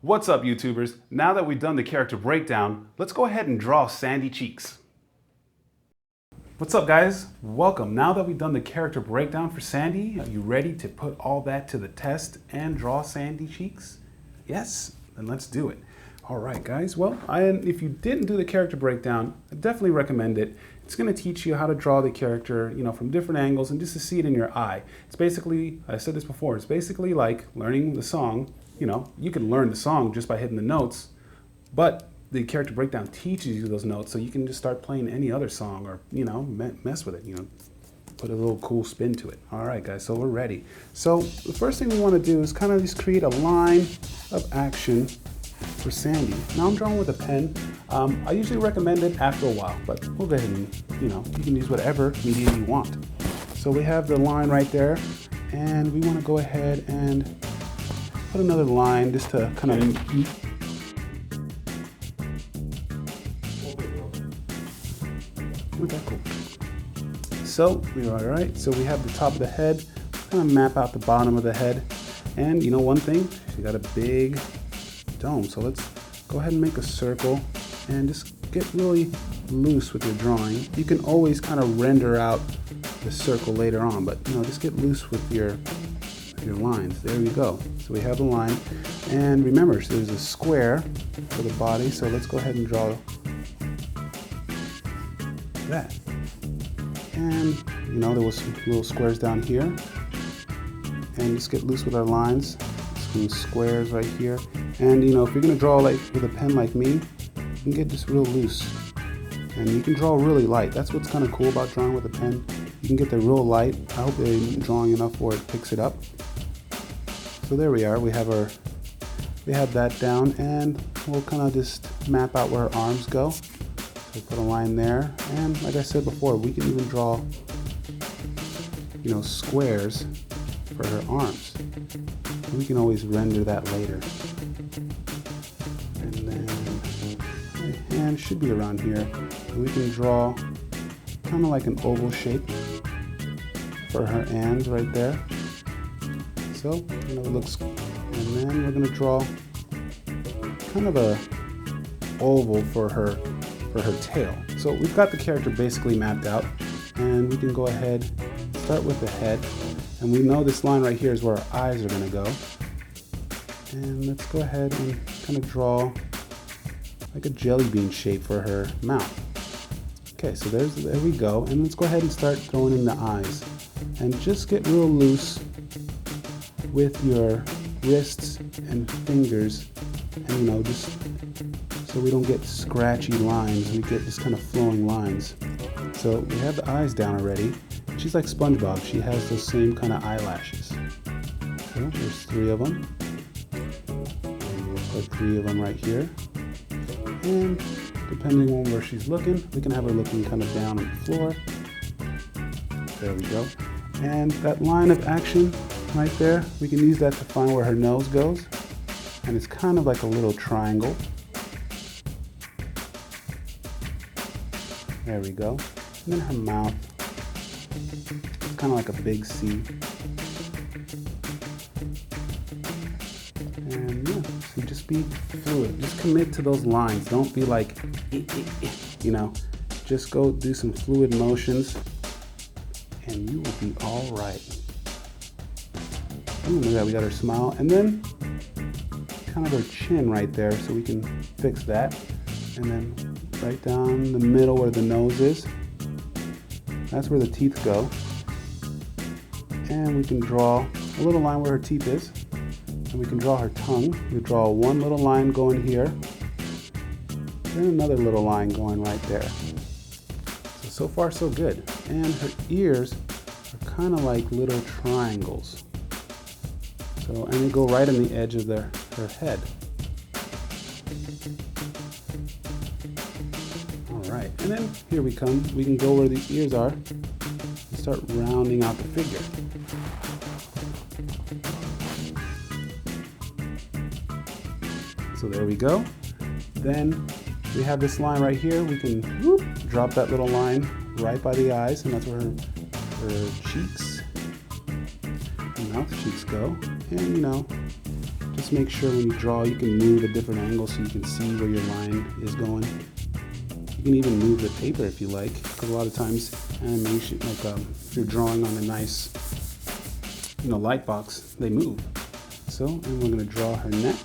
What's up, YouTubers? Now that we've done the character breakdown, let's go ahead and draw Sandy Cheeks. What's up, guys? Welcome. Now that we've done the character breakdown for Sandy, are you ready to put all that to the test and draw Sandy Cheeks? Yes? Then let's do it. All right, guys. Well, if you didn't do the character breakdown, I definitely recommend it. It's going to teach you how to draw the character, from different angles and just to see it in your eye. It's basically, I said this before, it's basically like learning the song. You can learn the song just by hitting the notes, but the character breakdown teaches you those notes so you can just start playing any other song or, mess with it, put a little cool spin to it. All right, guys, so we're ready. So the first thing we want to do is kind of just create a line of action for Sandy. Now I'm drawing with a pen. I usually recommend it after a while, but we'll go ahead and, you can use whatever medium you want. So we have the line right there, and we want to go ahead and put another line just to kind of... Okay, cool. So, all right, so we have the top of the head, kind of map out the bottom of the head. And one thing, she got a big dome. So let's go ahead and make a circle and just get really loose with your drawing. You can always kind of render out the circle later on, but just get loose with your lines. There we go. So we have the line, and remember, so there's a square for the body, so let's go ahead and draw that. And there was some little squares down here, and just get loose with our lines. Some squares right here, and if you're going to draw like with a pen like me, you can get just real loose, and you can draw really light. That's what's kind of cool about drawing with a pen. You can get the real light. I hope I'm drawing enough where it picks it up. So there we are. We have that down, and we'll kind of just map out where her arms go. So put a line there, and like I said before, we can even draw, squares for her arms. And we can always render that later. And then her hand should be around here. And we can draw kind of like an oval shape for her hands right there. So, it looks, and then we're going to draw kind of a oval for her tail. So we've got the character basically mapped out, and we can go ahead, start with the head, and we know this line right here is where our eyes are going to go. And let's go ahead and kind of draw like a jelly bean shape for her mouth. Okay, so there we go, and let's go ahead and start throwing in the eyes, and just get real loose with your wrists and fingers, and just so we don't get scratchy lines, we get just kind of flowing lines. So we have the eyes down already. She's like Spongebob, she has those same kind of eyelashes. So there's 3 of them. And we'll put 3 of them right here. And depending on where she's looking, we can have her looking kind of down on the floor. There we go. And that line of action right there, we can use that to find where her nose goes. And it's kind of like a little triangle. There we go. And then her mouth, it's kind of like a big C. And yeah, so just be fluid. Just commit to those lines. Don't be like, just go do some fluid motions, and you will be all right. Ooh, look at that, we got her smile, and then kind of her chin right there, so we can fix that. And then right down the middle where the nose is, that's where the teeth go. And we can draw a little line where her teeth is, and we can draw her tongue. We draw one little line going here, then another little line going right there. So far so good. And her ears are kind of like little triangles. So, and they go right on the edge of her head. All right, and then here we come. We can go where the ears are and start rounding out the figure. So there we go. Then we have this line right here. We can drop that little line right by the eyes, and that's where her cheeks and mouth cheeks go. And Just make sure when you draw, you can move at different angles so you can see where your line is going. You can even move the paper if you like, because a lot of times animation, like if you're drawing on a nice, light box, they move. So, and we're going to draw her neck.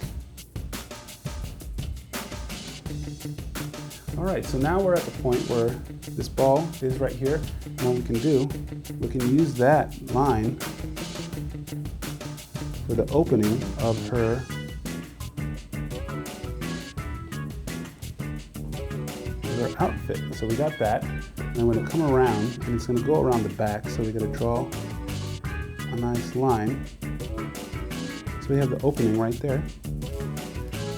All right, so now we're at the point where this ball is right here. And what we can do, we can use that line for the opening of her outfit. So we got that, and I'm going to come around, and it's going to go around the back, so we're going to draw a nice line. So we have the opening right there,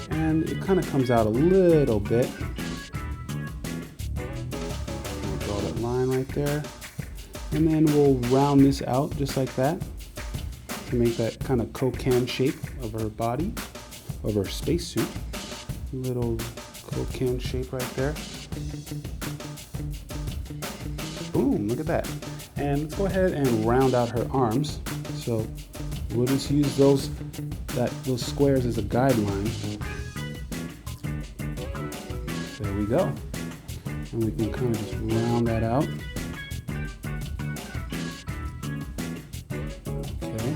and it kind of comes out a little bit. We'll draw that line right there, and then we'll round this out just like that to make that kind of coquin shape of her body, of her spacesuit. Little coquin shape right there. Boom, look at that. And let's go ahead and round out her arms. So we'll just use those squares as a guideline. There we go. And we can kind of just round that out. Okay.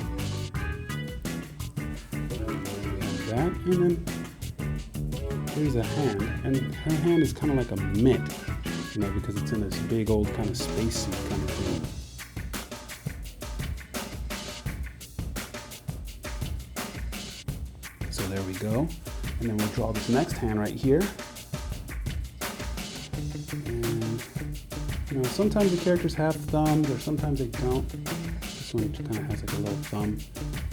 Like that. And then here's a hand, and her hand is kind of like a mitt, because it's in this big old kind of spacesuit kind of thing. So there we go. And then we'll draw this next hand right here. And, sometimes the characters have thumbs, or sometimes they don't. This one kind of has like a little thumb.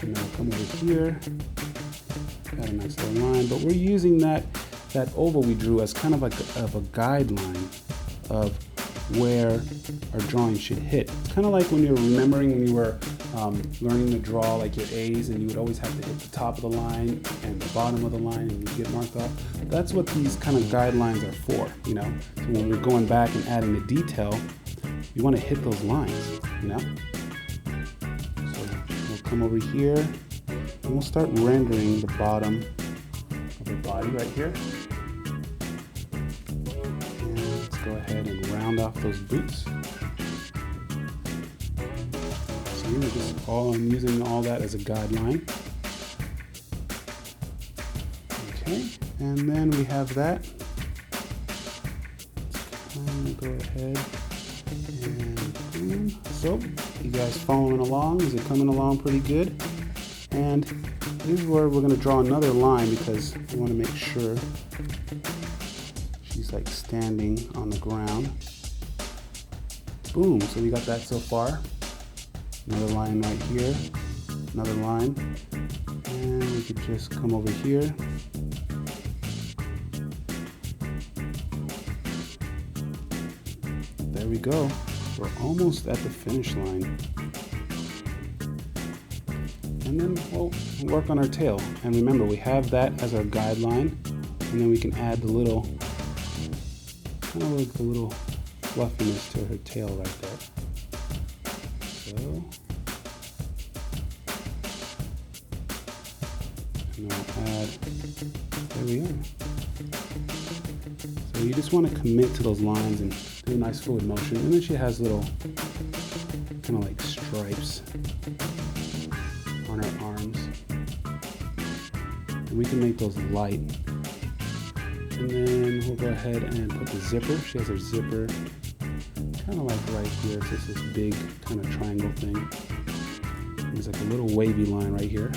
And then we'll come over here. Got a nice little line, but we're using that oval we drew as kind of like a guideline of where our drawing should hit. It's kind of like when you're remembering when you were learning to draw like your A's, and you would always have to hit the top of the line and the bottom of the line, and you get marked off. That's what these kind of guidelines are for, So when we're going back and adding the detail, you want to hit those lines, So we'll come over here, and we'll start rendering the bottom of her body right here. Go ahead and round off those boots. So we're just I'm using all that as a guideline. Okay, and then we have that. Go ahead and boom. So, you guys following along? Is it coming along pretty good? And this is where we're going to draw another line, because we want to make sure she's like standing on the ground. Boom, so we got that so far. Another line right here, another line. And we could just come over here. There we go. We're almost at the finish line. And then we'll work on our tail. And remember, we have that as our guideline. And then we can add the little, kind of like the little fluffiness to her tail right there. So, and then we'll add, there we are. So you just want to commit to those lines and do a nice fluid motion. And then she has little, kind of like stripes on her arms. And we can make those light. And then we'll go ahead and put the zipper. She has her zipper kind of like right here. So it's this big kind of triangle thing. There's like a little wavy line right here.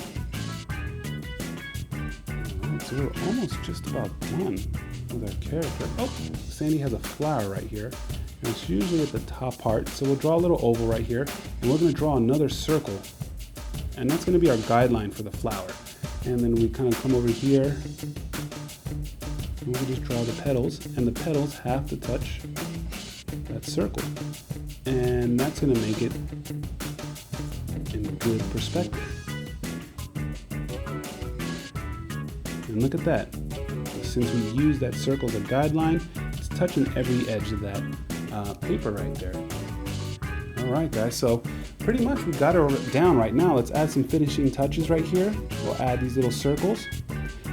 Alright, so we're almost just about done with our character. Oh, Sandy has a flower right here. And it's usually at the top part. So we'll draw a little oval right here. And we're going to draw another circle. And that's going to be our guideline for the flower. And then we kind of come over here. And we can just draw the petals, and the petals have to touch that circle. And that's going to make it in good perspective. And look at that. Since we use that circle as a guideline, it's touching every edge of that paper right there. All right, guys, so pretty much we got her down right now. Let's add some finishing touches right here. We'll add these little circles.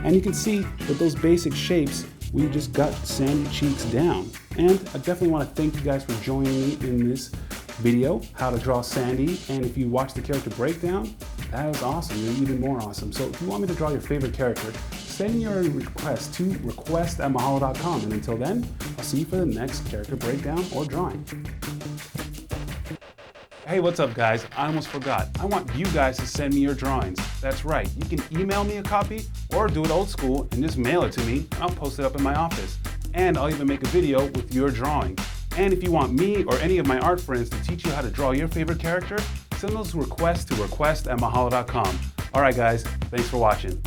And you can see with those basic shapes, we just got Sandy Cheeks down. And I definitely want to thank you guys for joining me in this video, how to draw Sandy. And if you watch the character breakdown, that was awesome, even more awesome. So if you want me to draw your favorite character, send your request to request@mahalo.com. And until then, I'll see you for the next character breakdown or drawing. Hey, what's up guys? I almost forgot. I want you guys to send me your drawings. That's right, you can email me a copy or do it old school and just mail it to me. I'll post it up in my office. And I'll even make a video with your drawing. And if you want me or any of my art friends to teach you how to draw your favorite character, send those requests to request@mahalo.com. All right guys, thanks for watching.